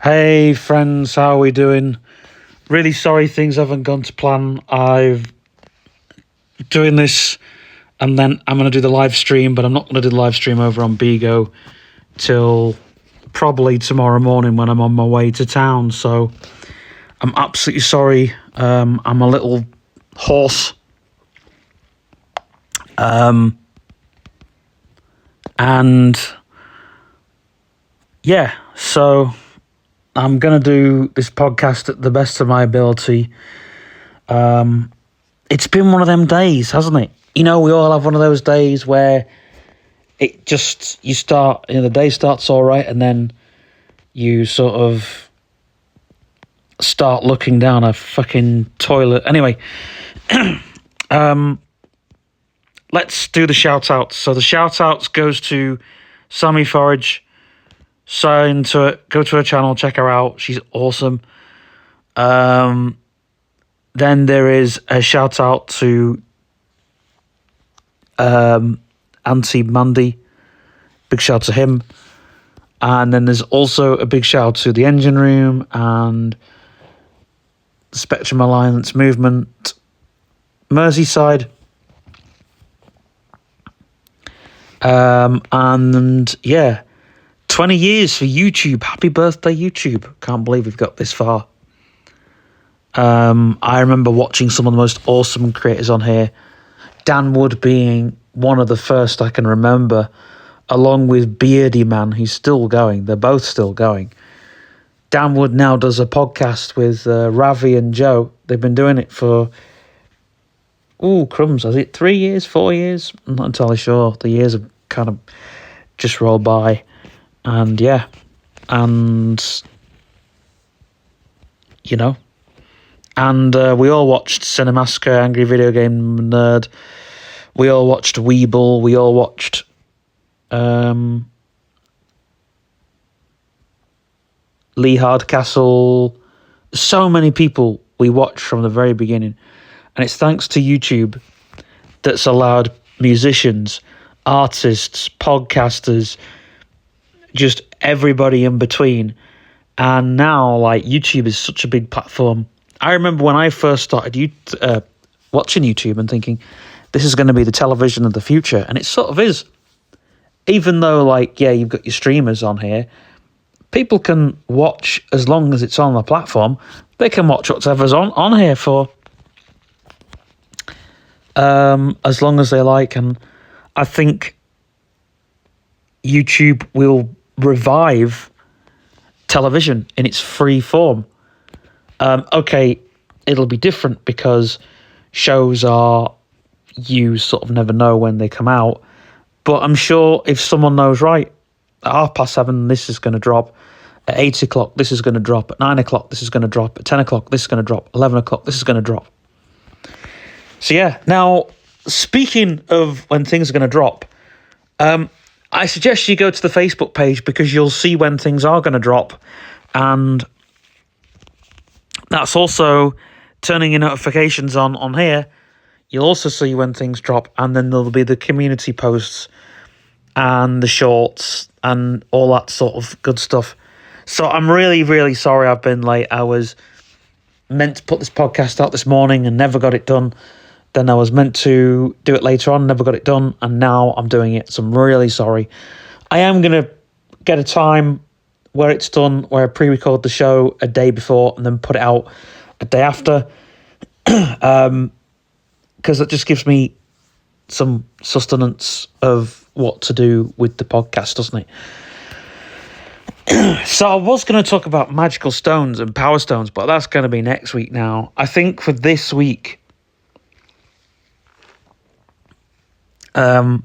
Hey friends, how are we doing? Really sorry things haven't gone to plan. I've doing this and then I'm going to do the live stream, but I'm not going to do the live stream over on Bigo till probably tomorrow morning when I'm on my way to town. So I'm absolutely sorry. I'm a little hoarse. And yeah, so I'm going to do this podcast at the best of my ability. It's been one of them days, hasn't it? You know, we all have one of those days where it just, the day starts all right, and then you sort of start looking down a fucking toilet. Anyway, let's do the shout outs. So the shout outs goes to Sammy Forage. Sign to it, go to her channel, check her out. She's awesome. Then there is a shout out to Auntie Mandy. Big shout to him. And then there's also a big shout to the Engine Room and the Spectrum Alliance Movement, Merseyside. And yeah, 20 years for YouTube. Happy birthday, YouTube. Can't believe we've got this far. I remember watching some of the most awesome creators on here. Dan Wood being one of the first I can remember, along with Beardy Man, who's still going. They're both still going. Dan Wood now does a podcast with Ravi and Joe. They've been doing it for, crumbs, is it 3 years, 4 years? I'm not entirely sure. The years have kind of just rolled by. And yeah, and, you know, and we all watched Cinemassacre, Angry Video Game Nerd. We all watched Weeble. We all watched Lee Hardcastle. So many people we watched from the very beginning. And it's thanks to YouTube that's allowed musicians, artists, podcasters, just everybody in between. And now, like, YouTube is such a big platform. I remember when I first started watching YouTube and thinking, this is going to be the television of the future. And it sort of is. Even though, like, yeah, you've got your streamers on here, people can watch as long as it's on the platform. They can watch whatever's on here for as long as they like. And I think YouTube will revive television in its free form. Okay, it'll be different because shows you sort of never know when they come out. But I'm sure if someone knows, right, at 7:30, this is going to drop. At 8 o'clock, this is going to drop. At 9 o'clock, this is going to drop. At 10 o'clock, this is going to drop. 11 o'clock, this is going to drop. So yeah, now, speaking of when things are going to drop, I suggest you go to the Facebook page because you'll see when things are going to drop. And that's also turning your notifications on here. You'll also see when things drop, and then there'll be the community posts and the shorts and all that sort of good stuff. So I'm really, really sorry I've been late. I was meant to put this podcast out this morning and never got it done. Then I was meant to do it later on, never got it done, and now I'm doing it. So I'm really sorry. I am going to get a time where it's done, where I pre-record the show a day before and then put it out a day after. Because that just gives me some sustenance of what to do with the podcast, doesn't it? So I was going to talk about magical stones and power stones, but that's going to be next week now. I think for this week, I'm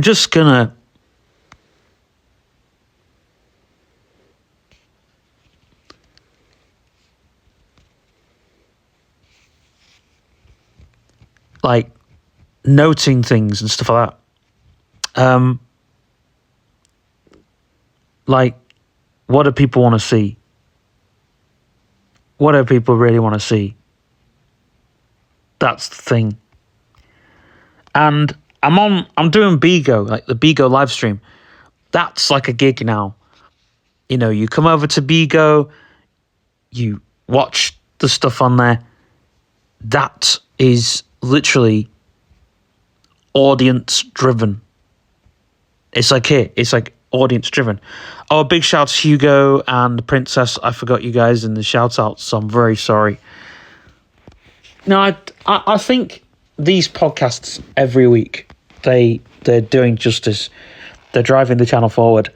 just going to like noting things and stuff like that. Like, what do people want to see? What do people really want to see? That's the thing. And I'm doing Bigo, like the Bigo live stream. That's like a gig now. You know, you come over to Bigo, you watch the stuff on there. That is literally audience driven. It's like audience driven. Oh, big shout to Hugo and Princess. I forgot you guys in the shout outs, so I'm very sorry. No, I think these podcasts every week, they're doing justice. They're driving the channel forward.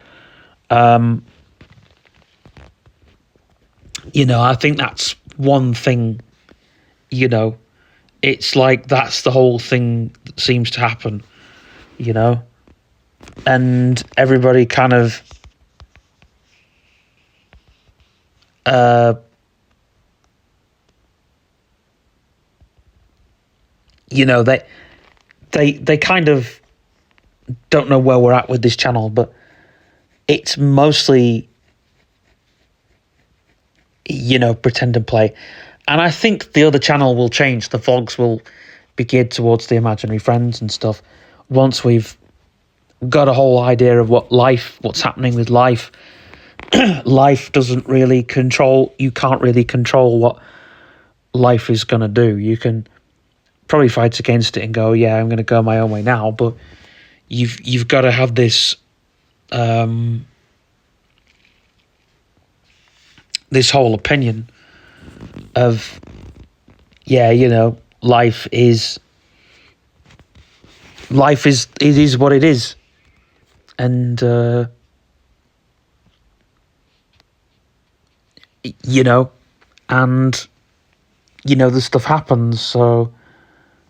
You know, I think that's one thing, you know, it's like that's the whole thing that seems to happen, you know, and everybody kind of, you know, they kind of don't know where we're at with this channel, but it's mostly, you know, pretend and play. And I think the other channel will change. The vlogs will be geared towards the imaginary friends and stuff once we've got a whole idea of what's happening with life. Life doesn't really you can't really control what life is going to do. You can probably fight against it and go, yeah, I'm going to go my own way now, but you've got to have this this whole opinion of, yeah, you know, life is it is what it is, and you know, and you know, this stuff happens. So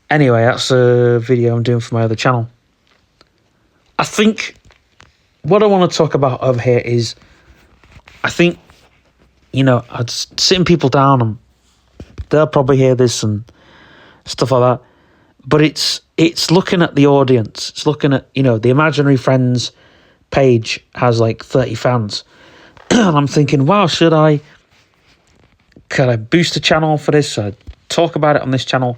anyway, that's a video I'm doing for my other channel. I think what I want to talk about over here is, I think, you know, I'd sitting people down and they'll probably hear this and stuff like that. But it's looking at the audience. It's looking at, you know, the Imaginary Friends page has like 30 fans. And I'm thinking, wow, could I boost the channel for this? Talk about it on this channel.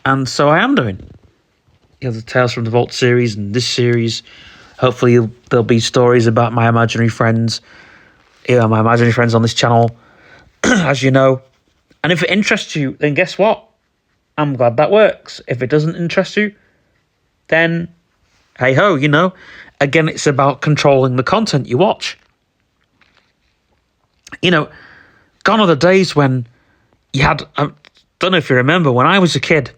And so I am doing, you know, the Tales from the Vault series and this series. Hopefully there'll be stories about my imaginary friends. You know, my imaginary friends on this channel, as you know. And if it interests you, then guess what? I'm glad that works. If it doesn't interest you, then hey ho, you know. Again, it's about controlling the content you watch. You know, gone are the days when you had, I don't know if you remember, when I was a kid,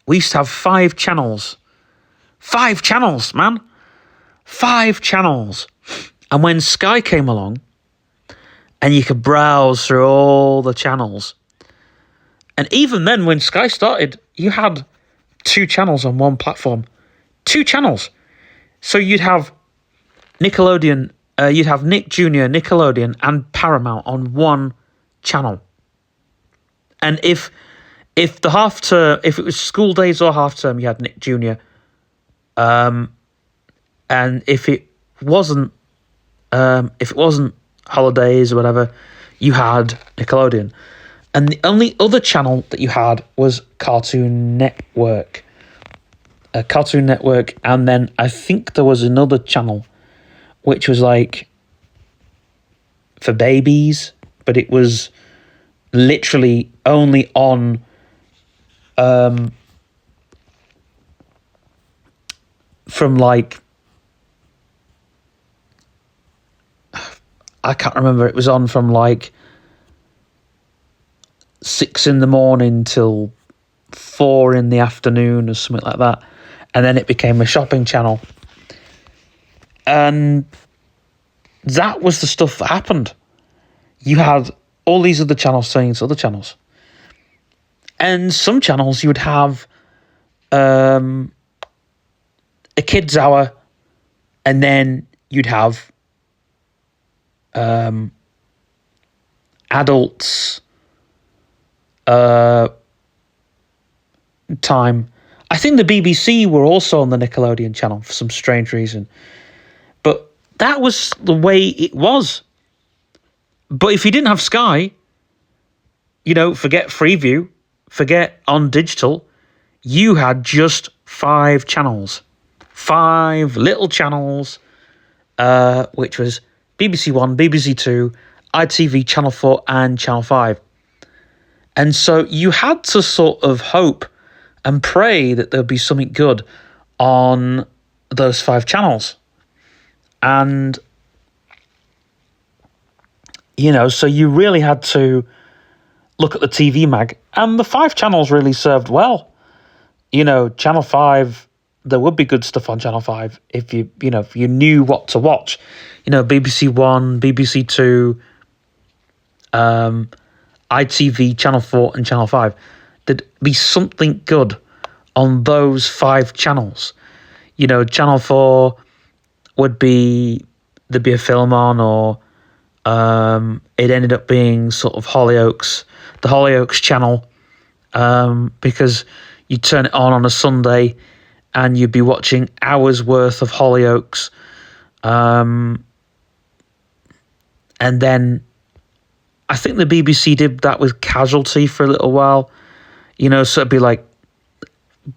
we used to have 5 channels. 5 channels, man. 5 channels. And when Sky came along, and you could browse through all the channels. And even then, when Sky started, you had 2 channels on one platform. 2 channels. So you'd have Nickelodeon, you'd have Nick Jr., Nickelodeon, and Paramount on one channel. And if the half term, if it was school days or half term, you had Nick Jr. And if it wasn't holidays or whatever, you had Nickelodeon. And the only other channel that you had was Cartoon Network. Cartoon Network, and then I think there was another channel which was like for babies, but it was literally only on from like, I can't remember, it was on from like 6 a.m. till 4 p.m. or something like that. And then it became a shopping channel. And that was the stuff that happened. You had all these other channels saying to other channels. And some channels you would have a kids hour, and then you'd have adults time. I think the BBC were also on the Nickelodeon channel for some strange reason. But that was the way it was. But if you didn't have Sky, you know, forget Freeview, forget on digital, you had just 5 channels. 5 little channels, which was BBC One, BBC Two, ITV, Channel 4, and Channel 5. And so you had to sort of hope and pray that there'd be something good on those 5 channels. And, so you really had to look at the TV mag. And the 5 channels really served well. Channel 5, there would be good stuff on Channel 5 if if you knew what to watch. BBC One, BBC Two, ITV, Channel 4, and Channel 5. There'd be something good on those 5 channels. Channel 4 there'd be a film on, or it ended up being sort of Hollyoaks, the Hollyoaks channel, because you turn it on a Sunday and you'd be watching hours worth of Hollyoaks. And then I think the BBC did that with Casualty for a little while, so it'd be like,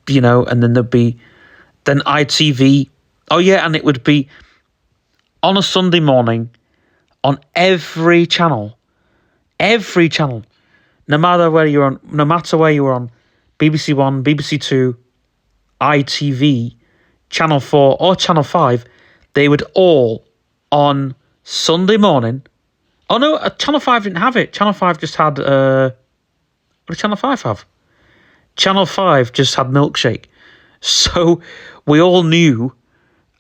and then there'd be, then ITV. Oh yeah, and it would be on a Sunday morning on every channel, no matter where you were on, BBC One, BBC Two, ITV, Channel 4 or Channel 5, they would all on Sunday morning. Oh no, Channel 5 didn't have it. Channel 5 just had, what did Channel 5 have? Channel 5 just had Milkshake. So we all knew,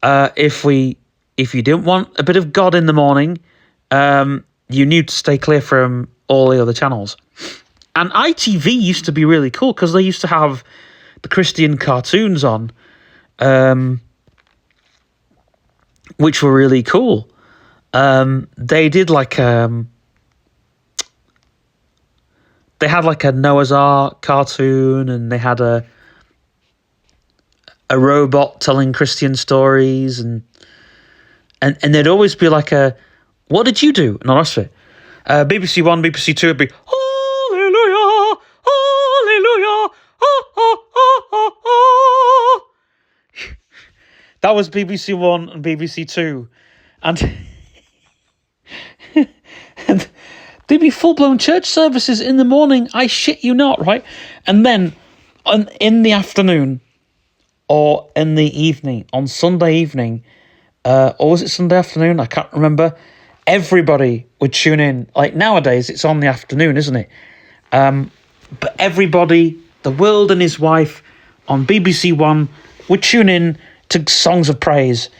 if you didn't want a bit of God in the morning, you knew to stay clear from all the other channels. And ITV used to be really cool because they used to have the Christian cartoons on, which were really cool. They did like they had like a Noah's Ark cartoon, and they had a robot telling Christian stories, and there'd always be like a, what did you do? And all the rest of it. BBC One, BBC Two would be Hallelujah, Hallelujah, oh, oh, oh, oh, oh. That was BBC One and BBC Two, and and there'd be full-blown church services in the morning. I shit you not, right? And then in the afternoon or in the evening, on Sunday evening, or was it Sunday afternoon? I can't remember. Everybody would tune in. Like nowadays, it's on the afternoon, isn't it? But everybody, the world and his wife, on BBC One, would tune in to songs of praise.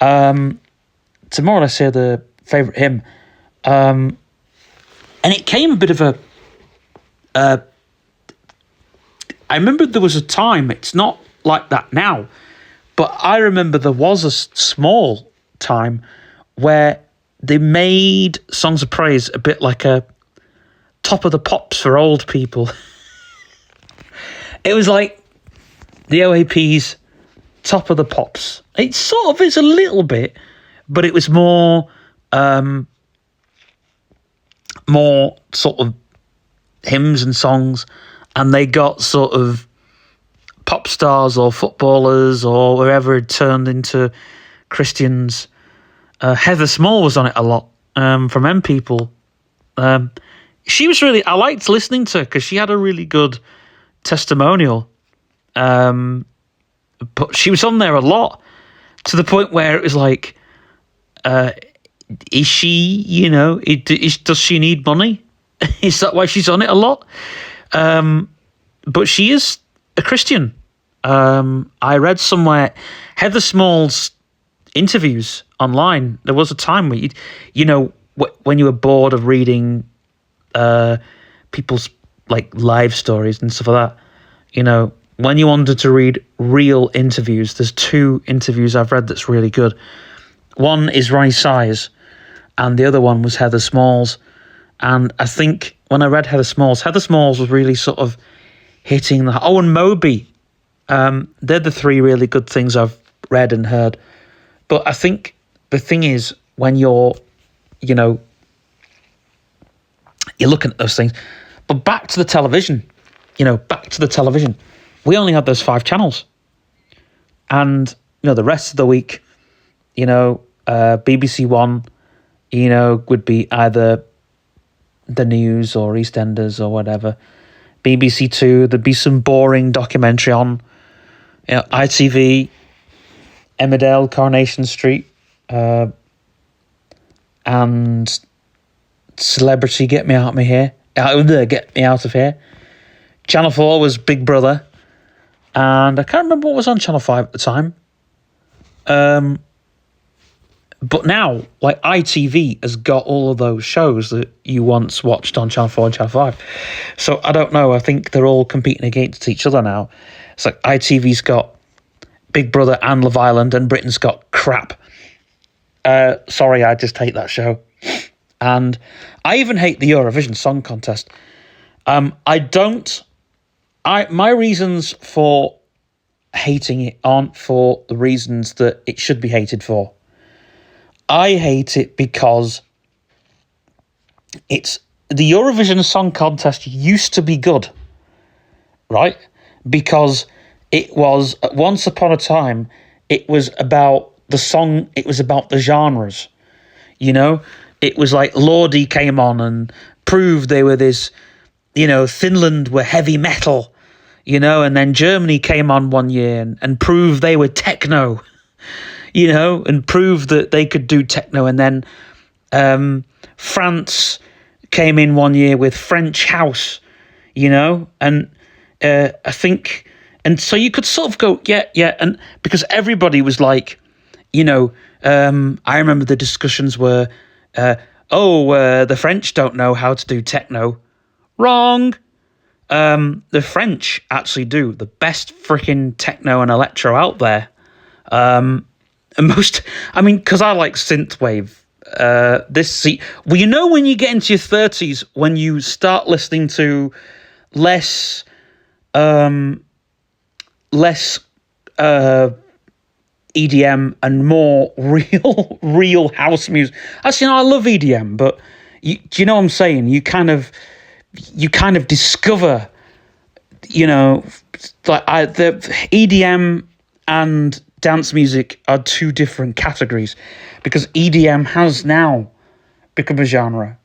To more or less hear the favourite hymn. And it came a bit of a... I remember there was a time, it's not like that now, but I remember there was a small time where they made songs of praise a bit like a Top of the Pops for old people. It was like the OAP's Top of the Pops. It sort of is a little bit, but it was more sort of hymns and songs, and they got sort of pop stars or footballers or wherever had turned into Christians. Heather Small was on it a lot, from M People. She was really, I liked listening to her because she had a really good testimonial. But she was on there a lot, to the point where it was like, is she, does she need money? Is that why she's on it a lot? But she is a Christian. I read somewhere Heather Small's interviews online. There was a time where when you were bored of reading people's like live stories and stuff like that, when you wanted to read real interviews, there's 2 interviews I've read that's really good. One is Ronnie Size, and the other one was Heather Smalls. And I think when I read Heather Smalls was really sort of hitting the... Oh, and Moby. They're the 3 really good things I've read and heard. But I think the thing is, when you're looking at those things. But back to the television. We only had those 5 channels. And, the rest of the week, BBC One, would be either the news or EastEnders or whatever. BBC Two, there'd be some boring documentary on. ITV, Emmerdale, Coronation Street, and Celebrity, Get Me Out of Here. Get Me Out of Here. Channel 4 was Big Brother, and I can't remember what was on Channel 5 at the time. But now, like, ITV has got all of those shows that you once watched on Channel 4 and Channel 5. So I don't know. I think they're all competing against each other now. It's like ITV's got Big Brother and Love Island, and Britain's got crap. Sorry, I just hate that show. And I even hate the Eurovision Song Contest. My reasons for hating it aren't for the reasons that it should be hated for. I hate it because the Eurovision Song Contest used to be good, right? Because it was, once upon a time, it was about the song, it was about the genres, It was like Lordi came on and proved they were this, Finland were heavy metal, and then Germany came on one year and proved they were techno, and proved that they could do techno. And then France came in one year with French house, and I think, and so you could sort of go, yeah, and because everybody was like, I remember the discussions were, the French don't know how to do techno. Wrong. The French actually do the best freaking techno and electro out there. And because I like synthwave. When you get into your 30s, when you start listening to less EDM and more real house music. Actually, I love EDM, but do you know what I'm saying? You kind of discover, the EDM and dance music are two different categories, because EDM has now become a genre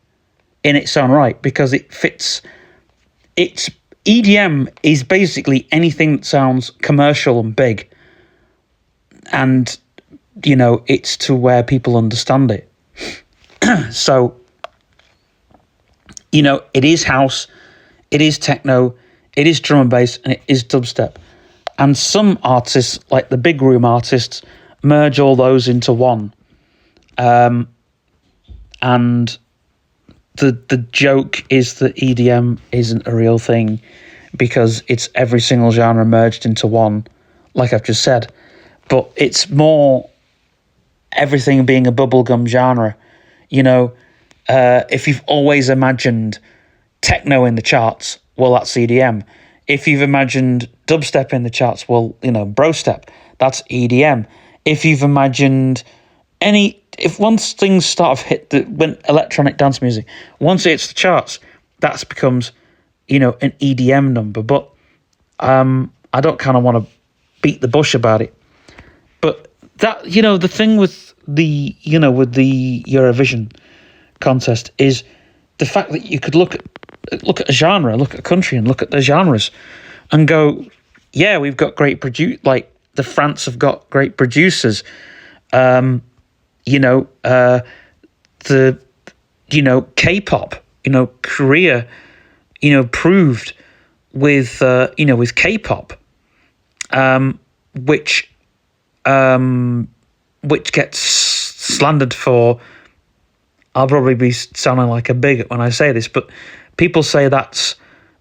in its own right, because it fits. EDM is basically anything that sounds commercial and big, and it's to where people understand it. So it is house, it is techno, it is drum and bass, and it is dubstep. And some artists, like the big room artists, merge all those into one. And the joke is that EDM isn't a real thing, because it's every single genre merged into one, like I've just said. But it's more everything being a bubblegum genre. If you've always imagined techno in the charts, well, that's EDM. If you've imagined dubstep in the charts, well, brostep, that's EDM. If you've imagined if once things start to hit when electronic dance music, once it hits the charts, that becomes, an EDM number. But I don't kind of want to beat the bush about it. But that, the thing with the Eurovision contest is the fact that you could look at a genre, look at a country, and look at the genres, and go, yeah, we've got great like the France have got great producers. K-pop, Korea, proved with K-pop, which gets slandered for. I'll probably be sounding like a bigot when I say this, but people say that's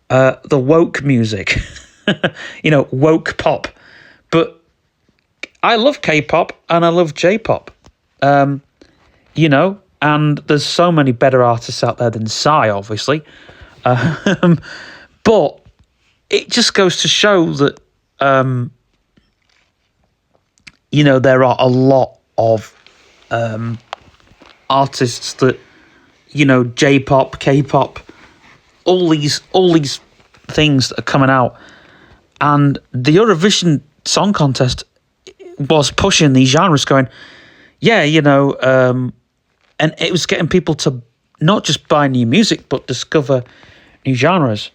the woke music, woke pop. But I love K-pop and I love J-pop, and there's so many better artists out there than Psy, obviously. But it just goes to show that, there are a lot of artists that, J-pop, K-pop, all these things that are coming out, and the Eurovision Song Contest was pushing these genres, going, yeah, And it was getting people to not just buy new music, but discover new genres.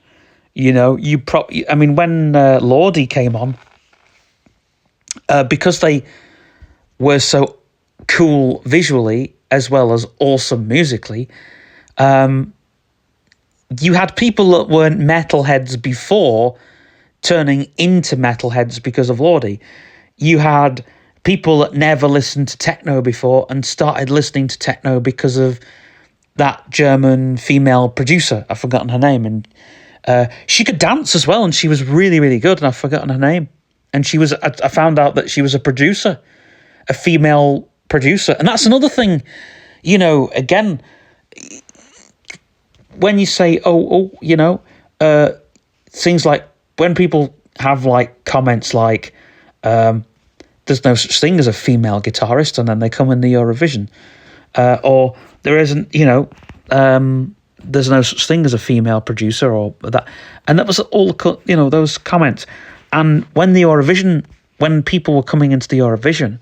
You know, when Lordi came on, because they were so cool visually as well as awesome musically, you had people that weren't metalheads before turning into metalheads because of Lordi. You had people that never listened to techno before and started listening to techno because of that German female producer. I've forgotten her name. And she could dance as well, and she was really, really good, and I've forgotten her name. And I found out that she was a producer, a female producer. And that's another thing, you know, again, when you say, things like when people have like comments like, there's no such thing as a female guitarist, and then they come in the Eurovision, or there isn't, there's no such thing as a female producer, or that, and that was all, those comments. And when people were coming into the Eurovision,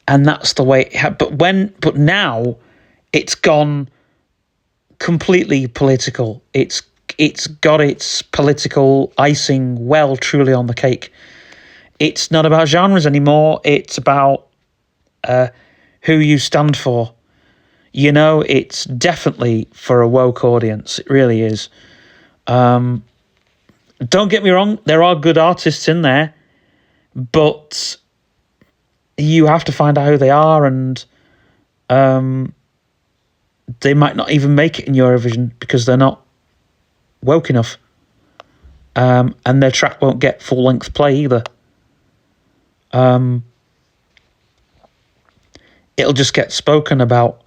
and that's the way it had, but now it's gone completely political. It's got its political icing truly on the cake. It's not about genres anymore. It's about who you stand for. It's definitely for a woke audience. It really is. Don't get me wrong. There are good artists in there, but you have to find out who they are, and they might not even make it in Eurovision because they're not woke enough. And their track won't get full-length play either. It'll just get spoken about,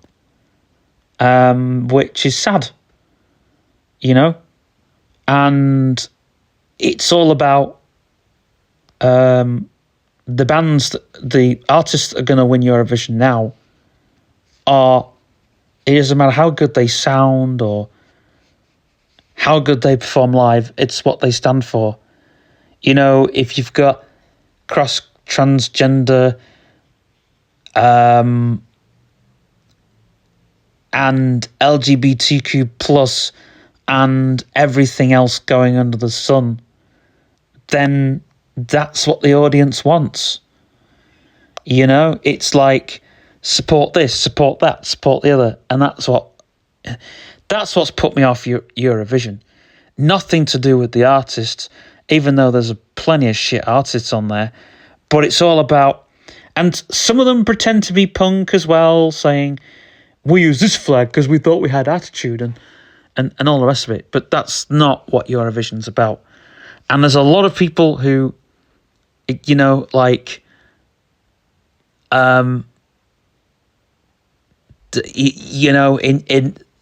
which is sad, and it's all about the artists that are going to win Eurovision now it doesn't matter how good they sound or how good they perform live, it's what they stand for. If you've got transgender and LGBTQ plus and everything else going under the sun, then that's what the audience wants. It's like, support this, support that, support the other, and that's what's put me off Eurovision. Nothing to do with the artists, even though there's plenty of shit artists on there, but it's all about, and some of them pretend to be punk as well, saying, we use this flag because we thought we had attitude, and all the rest of it, but that's not what Eurovision's about. And there's a lot of people who, in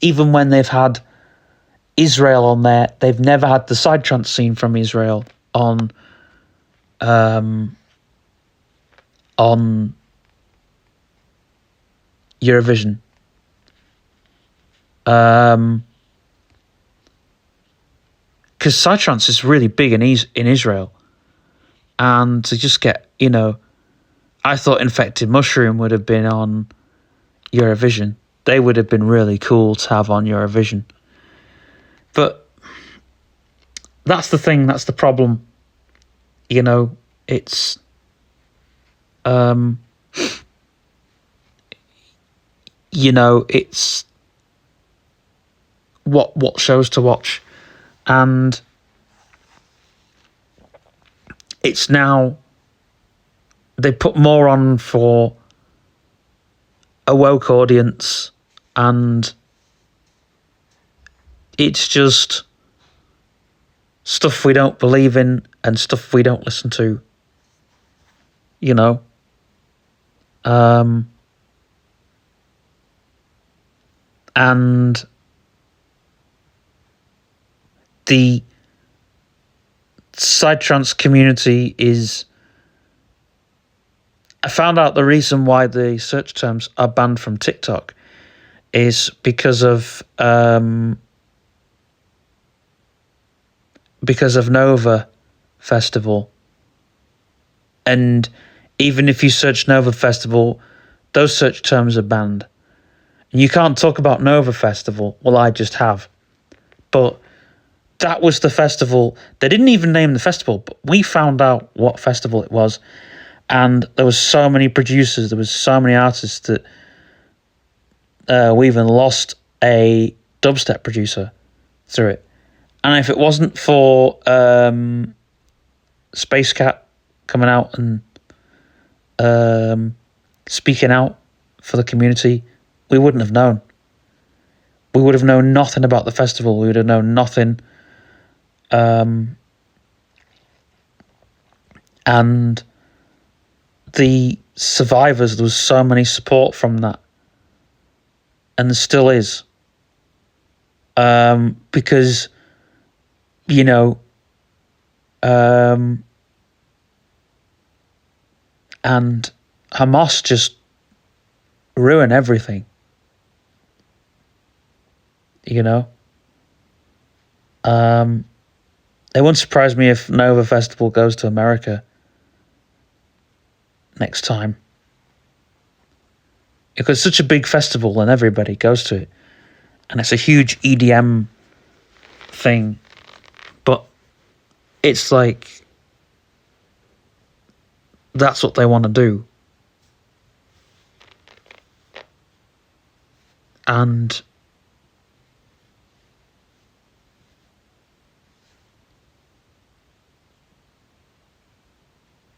even when they've had Israel on there, they've never had the psytrance scene from Israel on Eurovision. Because psytrance is really big in Israel, and to just get, I thought Infected Mushroom would have been on Eurovision. They would have been really cool to have on Eurovision. But that's the thing, that's the problem. It's it's what shows to watch. And it's now, they put more on for a woke audience, and it's just stuff we don't believe in and stuff we don't listen to, and the psytrance community is, I found out the reason why the search terms are banned from TikTok is because of Nova Festival. And even if you search Nova Festival, Those search terms are banned. And you can't talk about Nova Festival. Well, I just have. But that was the festival. They didn't even name the festival, but we found out what festival it was. And there was so many producers, there was so many artists that we even lost a dubstep producer through it. And if it wasn't for Space Cat coming out and speaking out for the community, we wouldn't have known. We would have known nothing about the festival. We would have known nothing. And the survivors, there was so many support from that. And there still is. Because, you know, and Hamas just ruin everything. You know? It wouldn't surprise me if Nova Festival goes to America next time. Because it's such a big festival and everybody goes to it. And it's a huge EDM thing. But it's like, that's what they want to do. And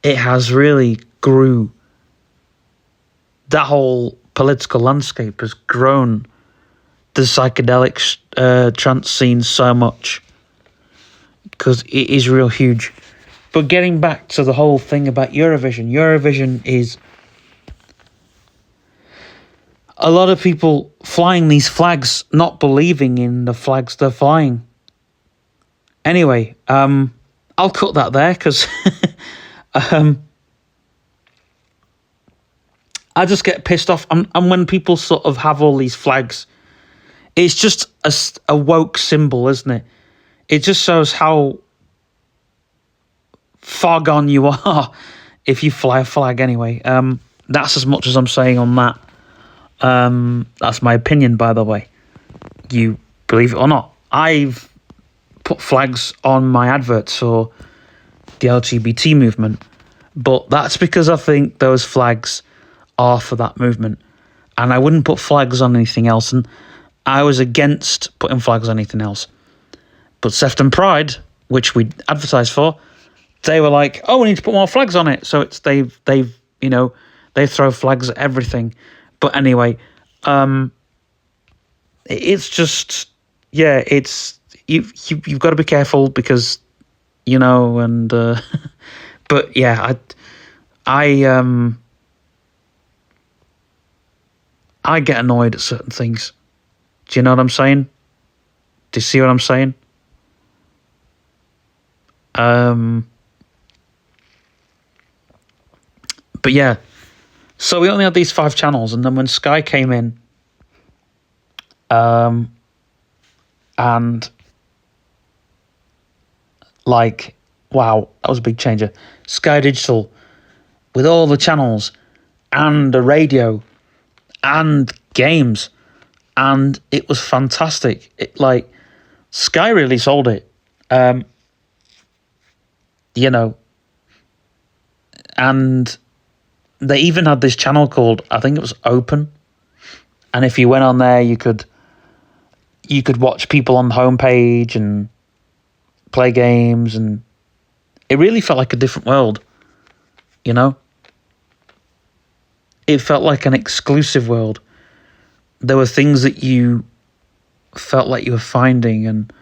it has really grew. That whole political landscape has grown the psychedelic trance scene so much because it is real huge. But getting back to the whole thing about Eurovision is a lot of people flying these flags, not believing in the flags they're flying. Anyway, I'll cut that there because I just get pissed off. And when people sort of have all these flags, it's just a woke symbol, isn't it? It just shows how far gone you are if you fly a flag anyway. That's as much as I'm saying on that. That's my opinion, by the way. You believe it or not. I've put flags on my adverts for the LGBT movement, but that's because I think those flags are for that movement, and I wouldn't put flags on anything else, and I was against putting flags on anything else. But Sefton Pride, which we advertised for, they were like, oh, we need to put more flags on it. So it's they've you know, they throw flags at everything. But anyway, it's just, yeah, it's you've got to be careful because, you know, and but yeah, I get annoyed at certain things. Do you know what I'm saying? Do you see what I'm saying? But yeah, so we only had these 5 channels, and then when Sky came in, and like, wow, that was a big changer. Sky Digital, with all the channels, and the radio, and games, and it was fantastic. It, like, Sky really sold it. You know, and they even had this channel called, I think it was Open, and if you went on there, you could watch people on the homepage and play games, and it really felt like a different world, you know? It felt like an exclusive world. There were things that you felt like you were finding, and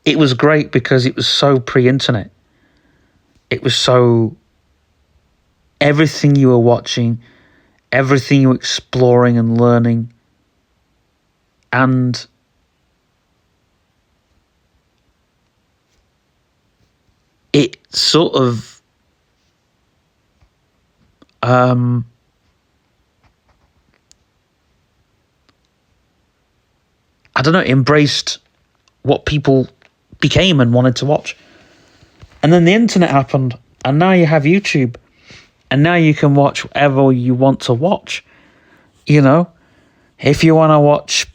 it was great because it was so pre-internet. It was so, everything you were watching, everything you were exploring and learning, and it sort of I don't know, embraced what people became and wanted to watch. And then the internet happened, And now you have YouTube. And now you can watch whatever you want to watch. You know, if you want to watch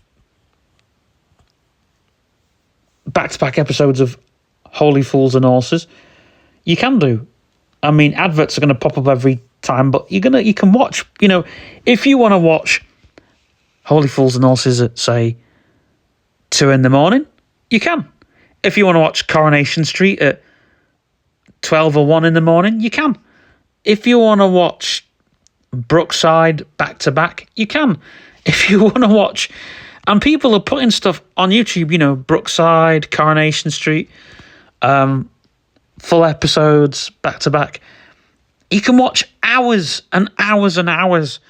back-to-back episodes of Holy Fools and Horses, you can do. I mean, adverts are going to pop up every time, but you can watch. You know, if you want to watch Holy Fools and Horses at, say, 2 a.m, you can. If you want to watch Coronation Street at 12 or 1 a.m, you can. If you want to watch Brookside back-to-back, you can. If you want to watch... And people are putting stuff on YouTube, you know, Brookside, Coronation Street, full episodes back-to-back. You can watch hours and hours and hours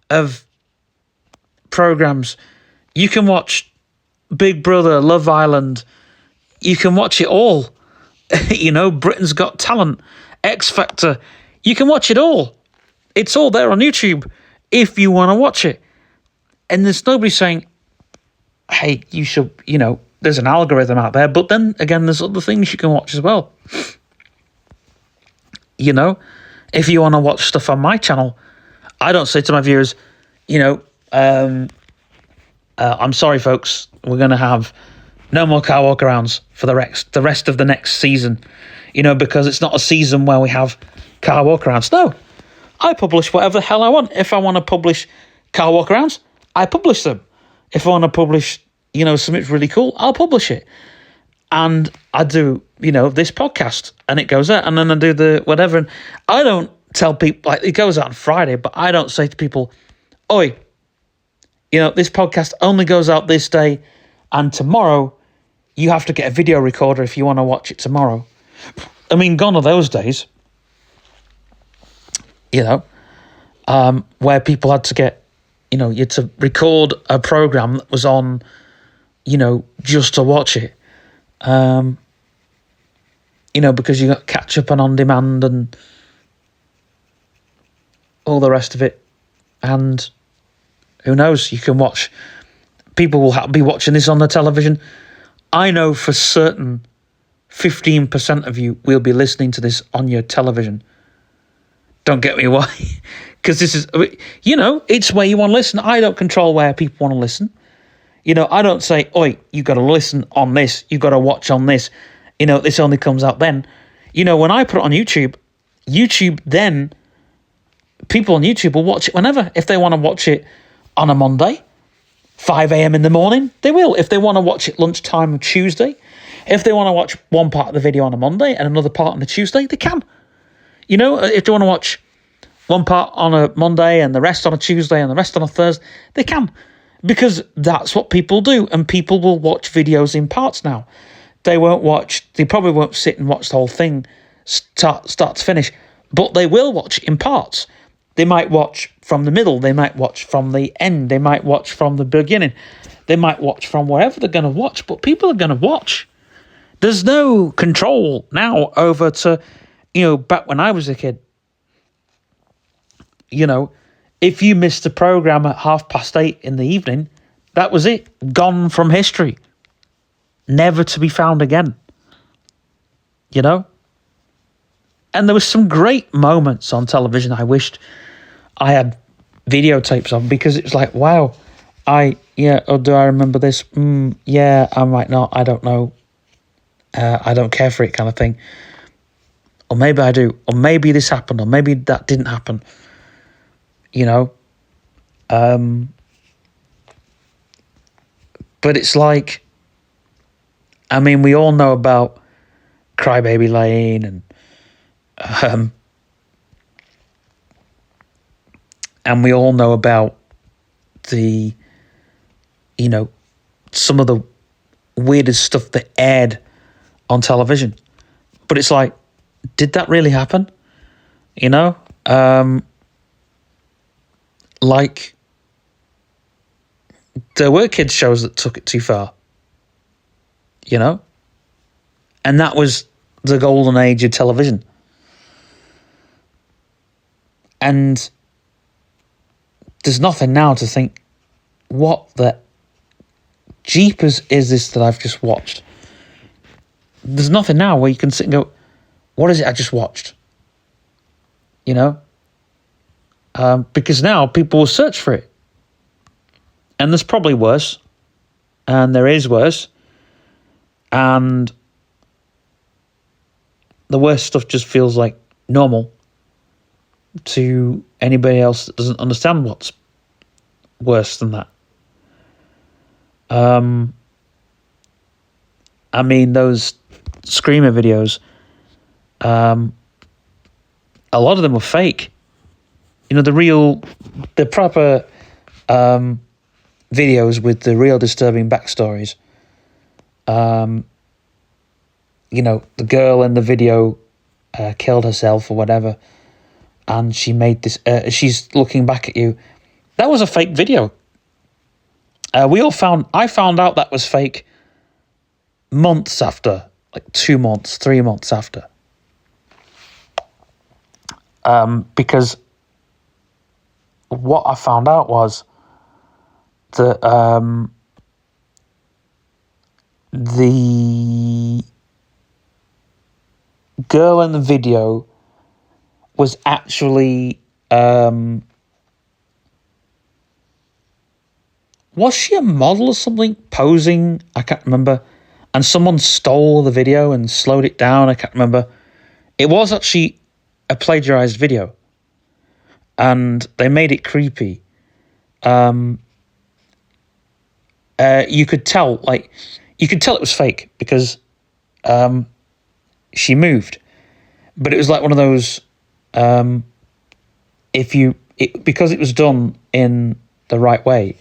of programs. You can watch Big Brother, Love Island. You can watch it all. You know, Britain's Got Talent, X Factor. You can watch it all. It's all there on YouTube if you want to watch it. And there's nobody saying, hey, you should, you know, there's an algorithm out there. But then again, there's other things you can watch as well. You know, if you want to watch stuff on my channel, I don't say to my viewers, you know, I'm sorry, folks, we're going to have no more car walkarounds for the rest of the next season, you know, because it's not a season where we have car walkarounds. No, I publish whatever the hell I want. If I want to publish car walkarounds, I publish them. If I want to publish, you know, something really cool, I'll publish it. And I do, you know, this podcast, and it goes out, and then I do the whatever. And I don't tell people, like, it goes out on Friday, but I don't say to people, oi, you know, this podcast only goes out this day, and tomorrow you have to get a video recorder if you want to watch it tomorrow. I mean, gone are those days, you know, where people had to get, you know, you had to record a program that was on, you know, just to watch it. You know, because you got catch up and on demand and all the rest of it. And who knows, you can watch, people will be watching this on the television. I know for certain 15% of you will be listening to this on your television. Don't get me why. Because this is, you know, it's where you want to listen. I don't control where people want to listen. You know, I don't say, oi, you got to listen on this. You got to watch on this. You know, this only comes out then. You know, when I put it on YouTube then, people on YouTube will watch it whenever. If they want to watch it on a Monday, 5 a.m. in the morning, they will. If they want to watch it lunchtime on Tuesday, if they want to watch one part of the video on a Monday and another part on a Tuesday, they can. You know, if they want to watch one part on a Monday and the rest on a Tuesday and the rest on a Thursday, they can. Because that's what people do. And people will watch videos in parts now. They probably won't sit and watch the whole thing start to finish. But they will watch it in parts. They might watch from the middle. They might watch from the end. They might watch from the beginning. They might watch from wherever they're going to watch. But people are going to watch. There's no control now over to, you know, back when I was a kid. You know, if you missed the program at 8:30 in the evening, that was it. Gone from history. Never to be found again. You know? And there was some great moments on television I wished I had videotapes of, because it was like, wow, do I remember this? Yeah, I might not. I don't know. I don't care for it, kind of thing. Or maybe I do. Or maybe this happened. Or maybe that didn't happen. You know? But it's like, I mean, we all know about Crybaby Lane and we all know about the, you know, some of the weirdest stuff that aired on television. But it's like, did that really happen? You know? Like, there were kids' shows that took it too far. You know? And that was the golden age of television. And there's nothing now to think, what the jeepers is this that I've just watched? There's nothing now where you can sit and go, what is it I just watched? you know, because now people will search for it. And there's probably worse, and there is worse, and the worst stuff just feels like normal to anybody else that doesn't understand what's worse than that. I mean, those Screamer videos, a lot of them were fake. You know, the proper videos with the real disturbing backstories. You know, the girl in the video killed herself or whatever, and she made this. She's looking back at you. That was a fake video. I found out that was fake months after, like 2 months, 3 months after. Because what I found out was that the girl in the video was actually was she a model or something, posing? I can't remember. And someone stole the video and slowed it down. I can't remember. It was actually a plagiarized video, and they made it creepy. You could tell it was fake because she moved, but it was like one of those. Because it was done in the right way,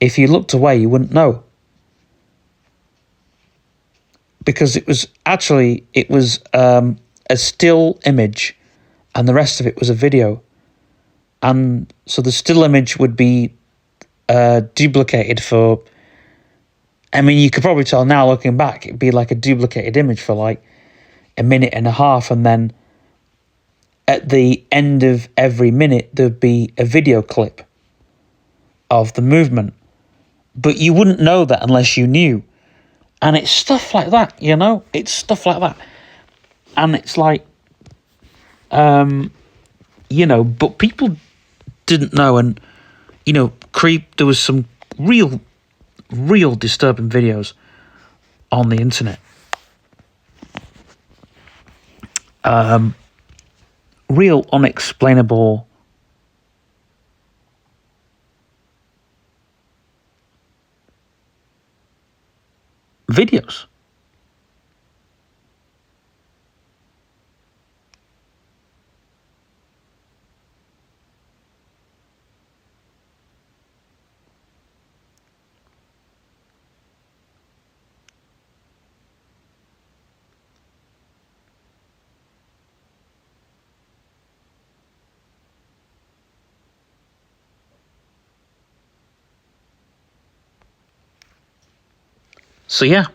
if you looked away, you wouldn't know. Because it was a still image, and the rest of it was a video, and so the still image would be duplicated for. I mean, you could probably tell now, looking back, it'd be like a duplicated image for like a minute and a half, and then at the end of every minute, there'd be a video clip of the movement. But you wouldn't know that unless you knew. And it's stuff like that, you know? It's stuff like that. And it's like, you know, but people didn't know. And, you know, there was some real disturbing videos on the internet. Real unexplainable videos. So yeah.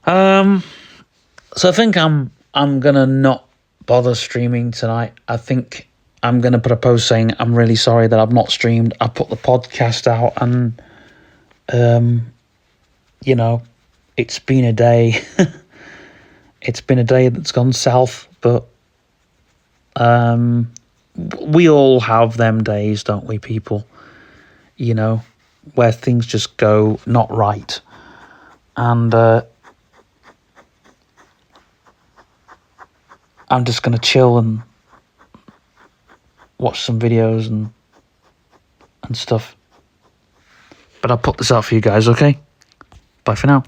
So I think I'm gonna not bother streaming tonight. I think I'm gonna put a post saying I'm really sorry that I've not streamed. I put the podcast out, and you know, it's been a day. It's been a day that's gone south, but we all have them days, don't we, people? You know, where things just go not right. And I'm just going to chill and watch some videos and stuff. But I'll put this out for you guys, okay? Bye for now.